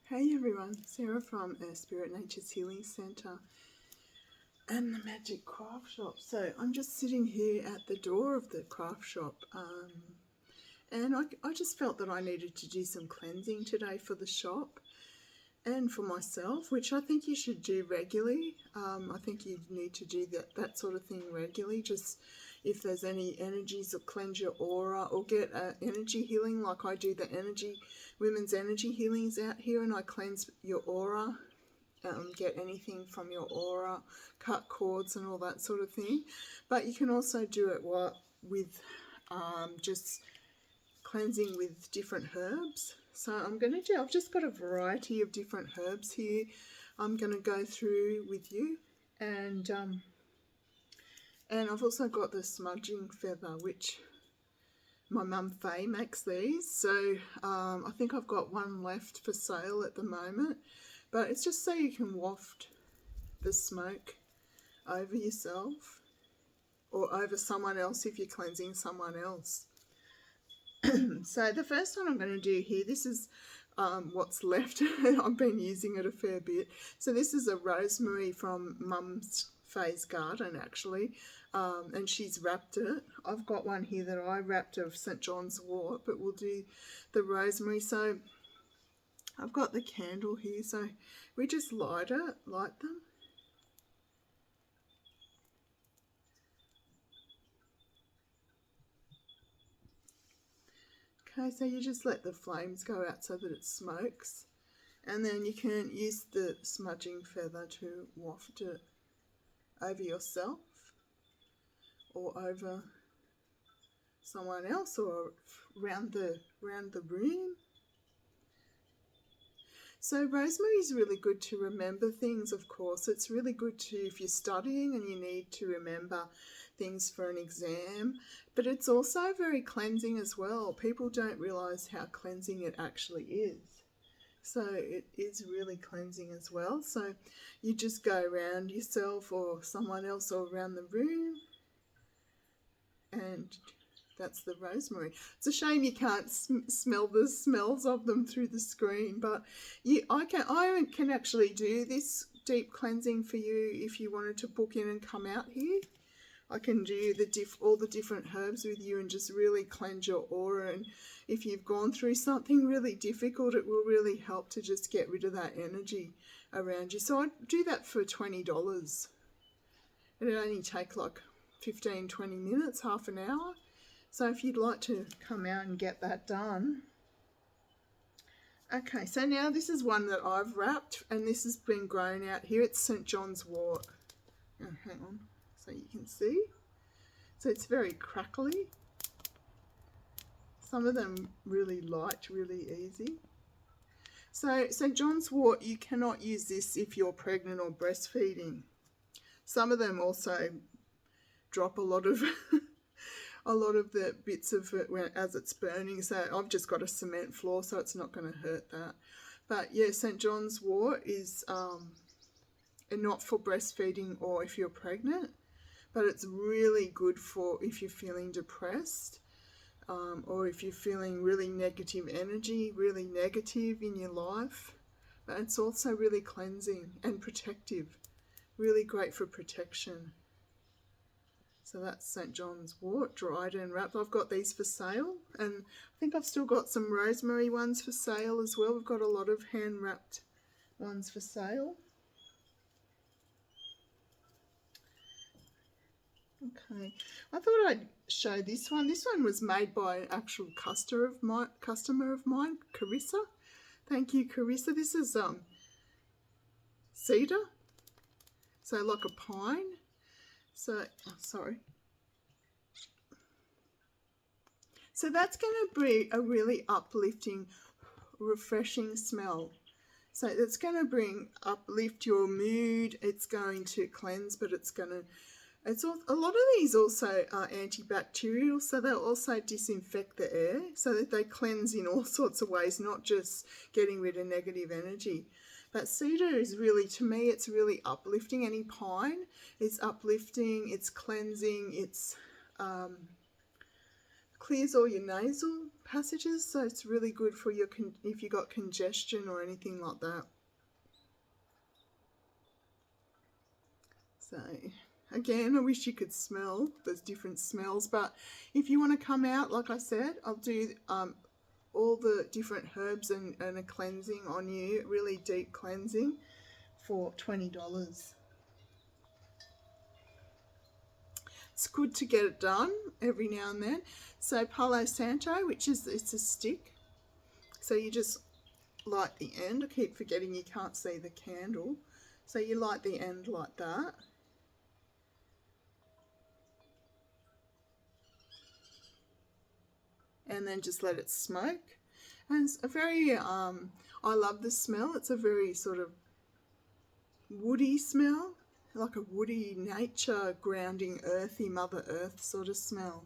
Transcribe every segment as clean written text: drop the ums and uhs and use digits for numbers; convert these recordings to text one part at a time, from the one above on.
Hey everyone, Sarah from Spirit Nature's Healing Centre and the Magic Craft Shop. So I'm just sitting here at the door of the craft shop and I just felt that I needed to do some cleansing today for the shop and for myself, which I think you should do regularly. I think you need to do that sort of thing regularly. Just if there's any energies, or cleanse your aura, or get energy healing, like I do the women's energy healings out here, and I cleanse your aura. Get anything from your aura, cut cords and all that sort of thing. But you can also do it with just cleansing with different herbs. So I've just got a variety of different herbs here I'm going to go through with you. And I've also got the smudging feather, which my mum Faye makes these. So I think I've got one left for sale at the moment. But it's just so you can waft the smoke over yourself or over someone else if you're cleansing someone else. So the first one I'm going to do here, this is what's left. I've been using it a fair bit. So this is a rosemary from Mum's Faye's garden actually, and she's wrapped it. I've got one here that I wrapped of St. John's wort, but we'll do the rosemary. So I've got the candle here, so we just light them. Okay, so you just let the flames go out so that it smokes, and then you can use the smudging feather to waft it over yourself or over someone else or around the room. So rosemary is really good to remember things, of course. It's really good to, if you're studying and you need to remember things for an exam, but it's also very cleansing as well. People don't realise how cleansing it actually is. So it is really cleansing as well. So you just go around yourself or someone else or around the room, and that's the rosemary. It's a shame you can't smell the smells of them through the screen, but I can actually do this deep cleansing for you if you wanted to book in and come out here. I can do all the different herbs with you and just really cleanse your aura. And if you've gone through something really difficult, it will really help to just get rid of that energy around you. So I do that for $20. It'll only take like 15-20 minutes, half an hour. So if you'd like to come out and get that done. Okay, so now this is one that I've wrapped, and this has been grown out here. It's St. John's wort. Oh, hang on, so you can see. So it's very crackly. Some of them really light, really easy. So St. John's wort, you cannot use this if you're pregnant or breastfeeding. Some of them also drop a lot of the bits of it as it's burning. So I've just got a cement floor, so it's not going to hurt that. But yeah, St. John's wort is not for breastfeeding or if you're pregnant, but it's really good for if you're feeling depressed, or if you're feeling really negative energy, really negative in your life. But it's also really cleansing and protective. Really great for protection. So that's St. John's wort, dried and wrapped. I've got these for sale, and I think I've still got some rosemary ones for sale as well. We've got a lot of hand-wrapped ones for sale. Okay, I thought I'd show this one. This one was made by an actual customer of mine, Carissa. Thank you, Carissa. This is cedar, so like a pine. So, sorry. So that's going to be a really uplifting, refreshing smell. So it's going to uplift your mood. It's going to cleanse, but a lot of these also are antibacterial, so they'll also disinfect the air, so that they cleanse in all sorts of ways, not just getting rid of negative energy. But cedar is really, to me, it's really uplifting. Any pine is uplifting, it's cleansing, it's clears all your nasal passages, so it's really good for your if you got congestion or anything like that. So again, I wish you could smell. There's different smells, but if you want to come out, like I said, I'll do all the different herbs and a cleansing on you, really deep cleansing, for $20. It's good to get it done every now and then. So Palo Santo, which is, it's a stick, so you just light the end. I keep forgetting you can't see the candle, so you light the end like that. And then just let it smoke. And it's a very, I love the smell. It's a very sort of woody smell, like a woody, nature, grounding, earthy, Mother Earth sort of smell.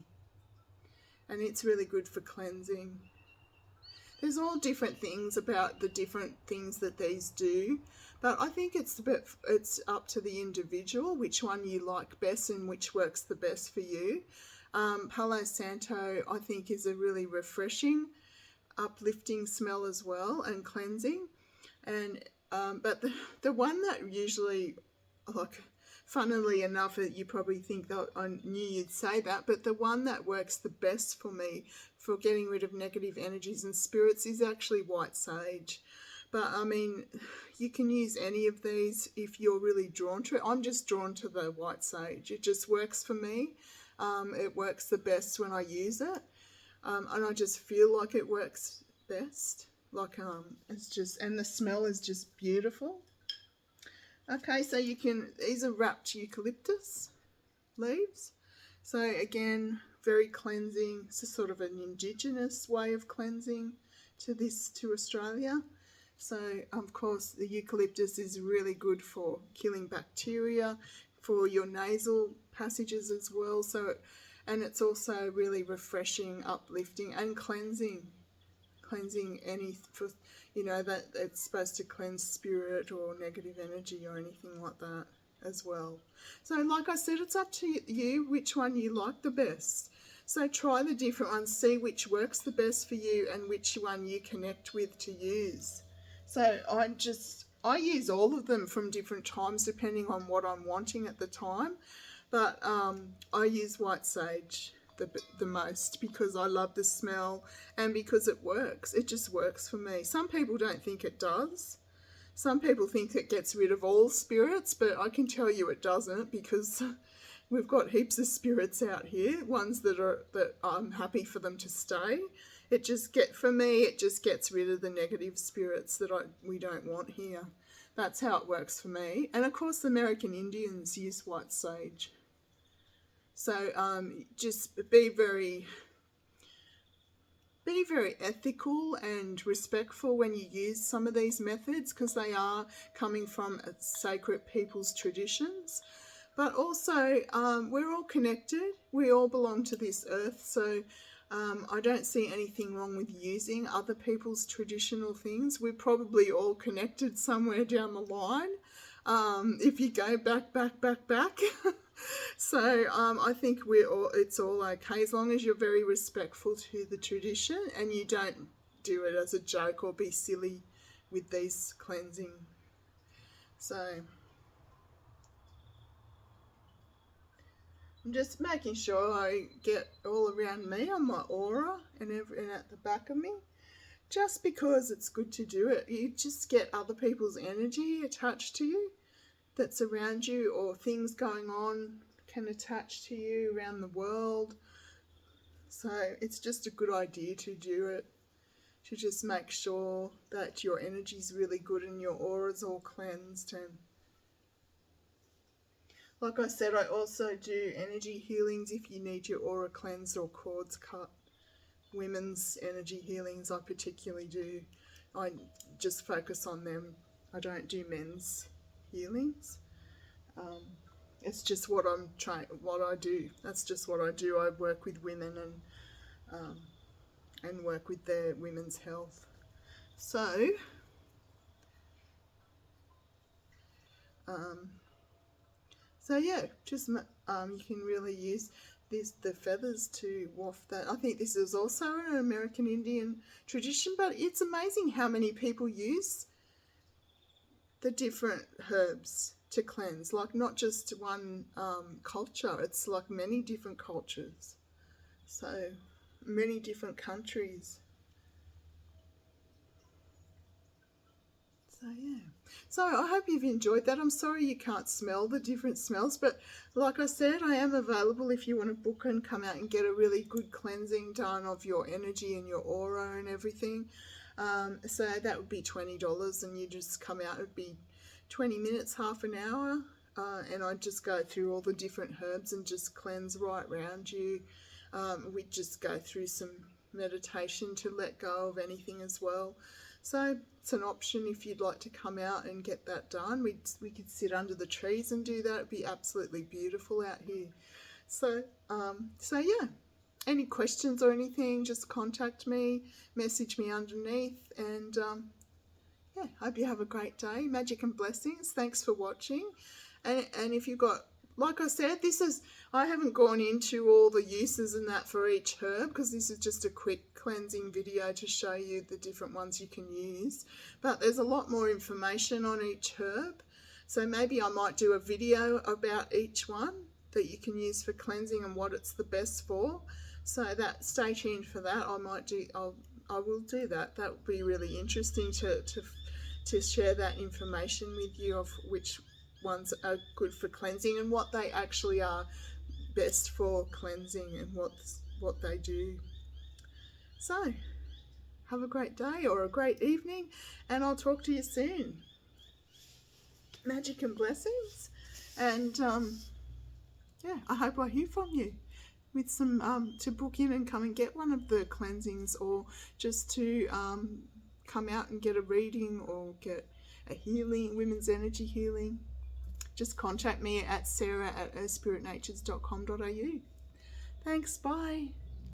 And it's really good for cleansing. There's all different things about the different things that these do, but I think it's up to the individual which one you like best and which works the best for you. Palo Santo, I think, is a really refreshing, uplifting smell as well, and cleansing. And but the one that usually, like, funnily enough, you probably think that I knew you'd say that, but the one that works the best for me for getting rid of negative energies and spirits is actually white sage. But I mean, you can use any of these if you're really drawn to it. I'm just drawn to the white sage. It just works for me. It works the best when I use it, and I just feel like it works best. Like it's just, and the smell is just beautiful. Okay, so these are wrapped eucalyptus leaves. So again, very cleansing. It's a sort of an indigenous way of cleansing to Australia. So of course the eucalyptus is really good for killing bacteria, for your nasal passages as well. So, and it's also really refreshing, uplifting, and cleansing any, for, you know, that it's supposed to cleanse spirit or negative energy or anything like that as well. So like I said, it's up to you which one you like the best. So try the different ones, see which works the best for you and which one you connect with to use. So I use all of them from different times depending on what I'm wanting at the time, but I use white sage the most because I love the smell and because it works. It just works for me. Some people don't think it does. Some people think it gets rid of all spirits, but I can tell you it doesn't, because we've got heaps of spirits out here, ones that I'm happy for them to stay. For me, it just gets rid of the negative spirits that we don't want here. That's how it works for me. And of course, the American Indians use white sage. So just be very ethical and respectful when you use some of these methods, because they are coming from sacred people's traditions. But also, we're all connected. We all belong to this earth. So I don't see anything wrong with using other people's traditional things. We're probably all connected somewhere down the line, if you go back. So I think it's all okay as long as you're very respectful to the tradition and you don't do it as a joke or be silly with these cleansing. So I'm just making sure I get all around me on my aura and at the back of me, just because it's good to do it. You just get other people's energy attached to you that's around you, or things going on can attach to you around the world. So it's just a good idea to do it, to just make sure that your energy's really good and your aura's all cleansed. And like I said, I also do energy healings if you need your aura cleansed or cords cut. Women's energy healings I particularly do. I just focus on them. I don't do men's healings. It's just what I do. That's just what I do. I work with women and work with their women's health. So yeah, just you can really use the feathers to waft that. I think this is also an American Indian tradition, but it's amazing how many people use the different herbs to cleanse. Like not just one culture, it's like many different cultures. So many different countries. So yeah. So I hope you've enjoyed that. I'm sorry you can't smell the different smells, but like I said, I am available if you want to book and come out and get a really good cleansing done of your energy and your aura and everything. So that would be $20, and you just come out. It would be 20 minutes, half an hour, and I'd just go through all the different herbs and just cleanse right around you. We'd just go through some meditation to let go of anything as well. So it's an option if you'd like to come out and get that done. We could sit under the trees and do that. It'd be absolutely beautiful out here. So yeah. Any questions or anything, just contact me, message me underneath, and yeah, hope you have a great day. Magic and blessings. Thanks for watching. And if you've got, like I said, I haven't gone into all the uses and that for each herb, because this is just a quick cleansing video to show you the different ones you can use. But there's a lot more information on each herb. So maybe I might do a video about each one that you can use for cleansing and what it's the best for. So that, stay tuned for that. I will do that. That would be really interesting to share that information with you of which ones are good for cleansing and what they actually are best for cleansing and what they do. So have a great day or a great evening, and I'll talk to you soon. Magic and blessings, and yeah, I hope I hear from you with some to book in and come and get one of the cleansings, or just to come out and get a reading or get a healing, women's energy healing. Just contact me at sarah@earthspiritnatures.com.au. Thanks, bye.